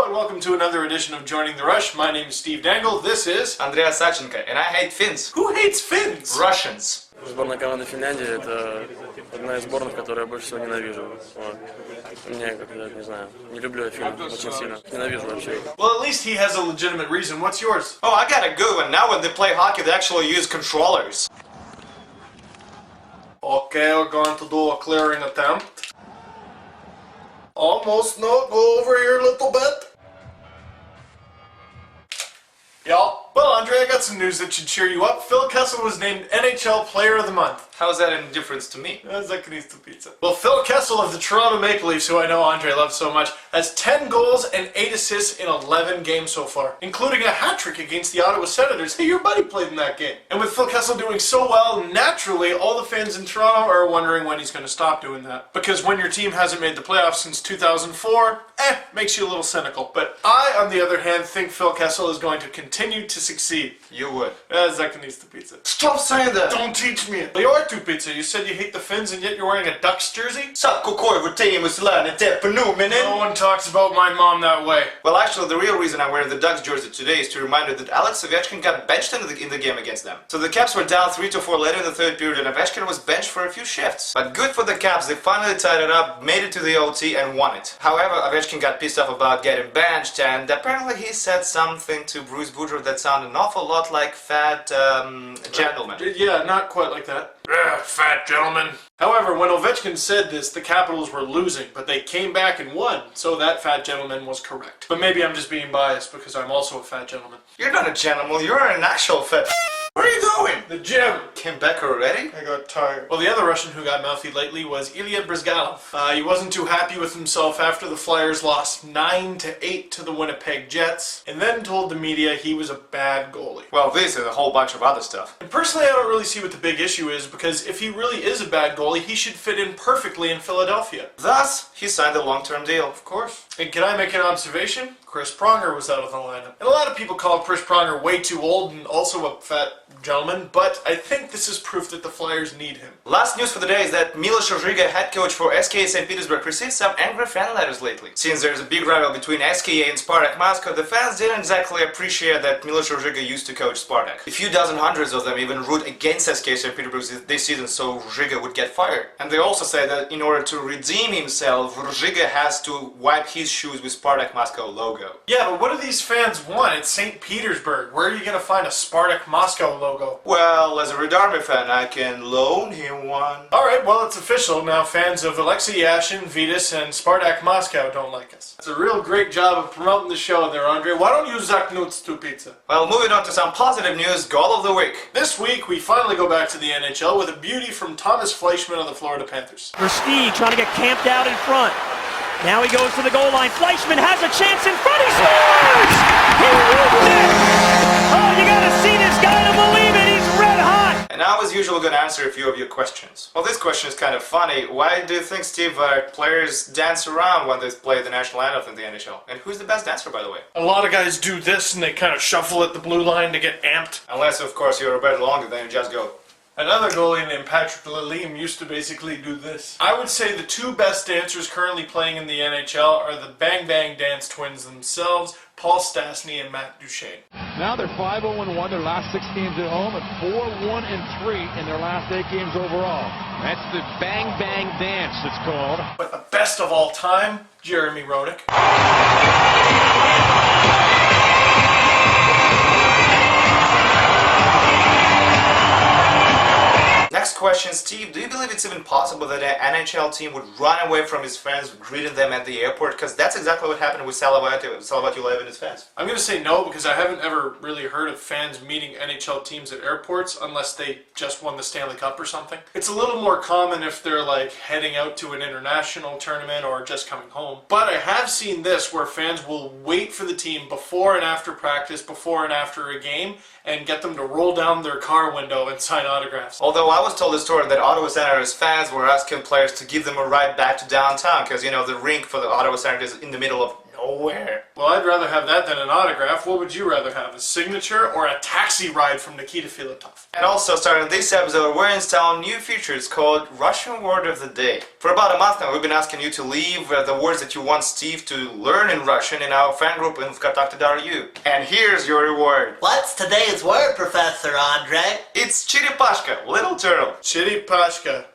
and welcome to another edition of Joining the Rush. My name is Steve Dangle. This is Andrey Osadchenko, and I hate Finns. Who hates Finns? Russians. Сборная команды Финляндии – это одна из сборных, которую я больше всего ненавижу. Вот. Мне как-то, не знаю, не люблю я финнов очень сильно. Ненавижу вообще. Well, at least he has a legitimate reason. What's yours? Oh, I got a good one. Now when they play hockey, they actually use controllers. Okay, we're going to do a clearing attempt. Almost no. Go over here a little bit. Y'all. Well, Andrey, I got some news that should cheer you up. Phil Kessel was named NHL Player of the Month. How's that any difference to me? Pizza. Well, Phil Kessel of the Toronto Maple Leafs, who I know Andrey loves so much, has 10 goals and 8 assists in 11 games so far, including a hat-trick against the Ottawa Senators. Hey, your buddy played in that game. And with Phil Kessel doing so well, naturally, all the fans in Toronto are wondering when he's going to stop doing that. Because when your team hasn't made the playoffs since 2004, makes you a little cynical. But I, on the other hand, think Phil Kessel is going to continue to succeed. You would. Pizza. Stop saying that! Don't teach me it. You are too pizza. You said you hate the Finns and yet you're wearing a Ducks jersey? No one talks about my mom that way. Well, actually, the real reason I'm wearing the Ducks jersey today is to remind you that Ovechkin got benched in the game against them. So the Caps were down 3-4 later in the third period, and Ovechkin was benched for a few shifts. But good for the Caps, they finally tied it up, made it to the OT, and won it. However, Ovechkin got pissed off about getting benched, and apparently he said something to Bruce Boudreau that sounded an awful lot like fat gentleman. Yeah, not quite like that. Fat gentleman. However, when Ovechkin said this, the Capitals were losing, but they came back and won, so that fat gentleman was correct. But maybe I'm just being biased because I'm also a fat gentleman. You're not a gentleman, you're an actual fat. Where are you going? The gym. Came back already? I got tired. Well, the other Russian who got mouthy lately was Ilya Bryzgalov. He wasn't too happy with himself after the Flyers lost 9-8 to the Winnipeg Jets, and then told the media he was a bad goalie. Well, this and a whole bunch of other stuff. And personally, I don't really see what the big issue is, because if he really is a bad goalie, he should fit in perfectly in Philadelphia. Thus, he signed a long-term deal. Of course. And can I make an observation? Chris Pronger was out of the lineup. And a lot of people call Chris Pronger way too old and also a fat gentleman, but I think this is proof that the Flyers need him. Last news for the day is that Miloš Rozhiga, head coach for SKA St. Petersburg, received some angry fan letters lately. Since there's a big rival between SKA and Spartak Moscow, the fans didn't exactly appreciate that Miloš Rozhiga used to coach Spartak. A few dozen hundreds of them even root against SKA St. Petersburg this season so Rozhiga would get fired. And they also say that in order to redeem himself, Rozhiga has to wipe his shoes with Spartak Moscow logo. Yeah, but what do these fans want? It's St. Petersburg. Where are you going to find a Spartak Moscow logo? Well, as a Red Army fan, I can loan him one. Alright, well, it's official. Now fans of Alexei Yashin, Vitas, and Spartak Moscow don't like us. It's a real great job of promoting the show there, Andrey. Why don't you zaknut to pizza? Well, moving on to some positive news, goal of the week. This week, we finally go back to the NHL with a beauty from Thomas Fleischmann of the Florida Panthers. Versteeg trying to get camped out in front. Now he goes to the goal line. Fleischmann has a chance in front. He scores! He wins it! Oh, you gotta see this guy to believe it. He's red hot. And now, as usual, gonna answer a few of your questions. Well, this question is kind of funny. Why do you think, Steve, players dance around when they play the national anthem in the NHL? And who's the best dancer, by the way? A lot of guys do this and they kind of shuffle at the blue line to get amped. Unless, of course, you're Roberto Longo, then you just go. Another goalie named Patrick Lalime used to basically do this. I would say the two best dancers currently playing in the NHL are the Bang Bang Dance twins themselves, Paul Stastny and Matt Duchene. Now they're 5-0-1, their last 6 games at home, and 4-1-3 in their last 8 games overall. That's the Bang Bang Dance, it's called. But the best of all time, Jeremy Roenick. Next question, Steve, do you believe it's even possible that an NHL team would run away from his fans, greeting them at the airport? Because that's exactly what happened with Salavati-Lev and his fans. I'm going to say no, because I haven't ever really heard of fans meeting NHL teams at airports unless they just won the Stanley Cup or something. It's a little more common if they're like heading out to an international tournament or just coming home. But I have seen this where fans will wait for the team before and after practice, before and after a game, and get them to roll down their car window and sign autographs. Although I was told a story that Ottawa Senators fans were asking players to give them a ride back to downtown because, you know, the rink for the Ottawa Senators is in the middle of Nowhere. Well, I'd rather have that than an autograph. What would you rather have, a signature or a taxi ride from Nikita Filatov? And also, starting this episode, we're installing new features called Russian Word of the Day. For about a month now, we've been asking you to leave the words that you want Steve to learn in Russian in our fan group in vkontakte.ru. And here's your reward. What's today's word, Professor Andrey? It's Chiripashka, little turtle. Chiripashka.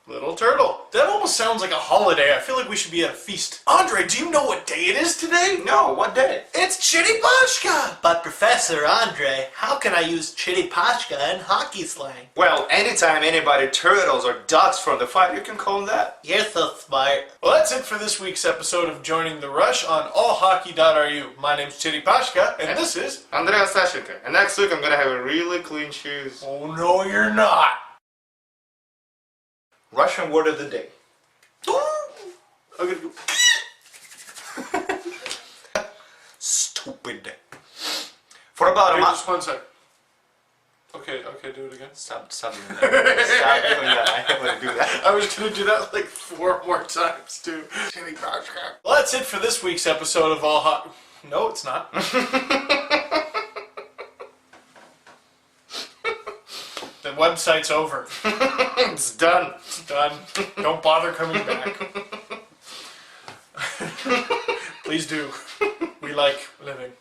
Little turtle. That almost sounds like a holiday. I feel like we should be at a feast. Andrey, do you know what day it is today? No, what day? It's Chiripashka! But Professor Andrey, how can I use Chiripashka in hockey slang? Well, anytime anybody turtles or ducks from the fight, you can call them that. You're so smart. Well, that's it for this week's episode of Joining the Rush on allhockey.ru. My name's Chiripashka, and this is... Andrey Osadchenko. And next week I'm gonna have a really clean shoes. Oh, no, you're not. Russian Word of the Day. I'm gonna go... Stupid. For about a Wait, month. just one sec. Okay, do it again. Stop doing that. Stop doing that. I don't want to do that. I was gonna do that like 4 more times, too. Well, that's it for this week's episode of All Hot... No, it's not. The website's over. It's done. It's done. Don't bother coming back. Please do. We like living.